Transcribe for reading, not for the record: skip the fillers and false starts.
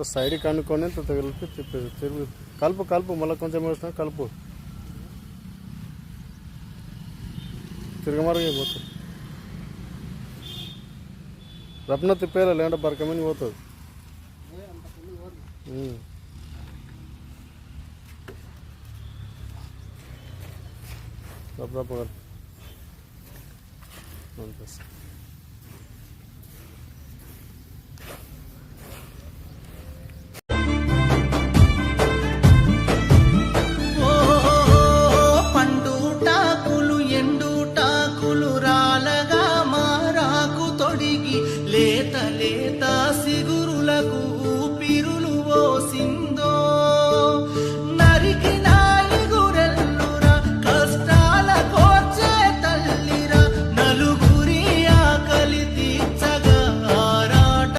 సైడ్కి అనుకొని తగిలిపి తిప్పేది తిరుగు కలుపు కలుపు మళ్ళీ కొంచెం వేసిన కలుపు తిరగమరగా పోతుంది రప్న తిప్పేలా లేదంటే బరకమని పోతుంది రప్ప అంతే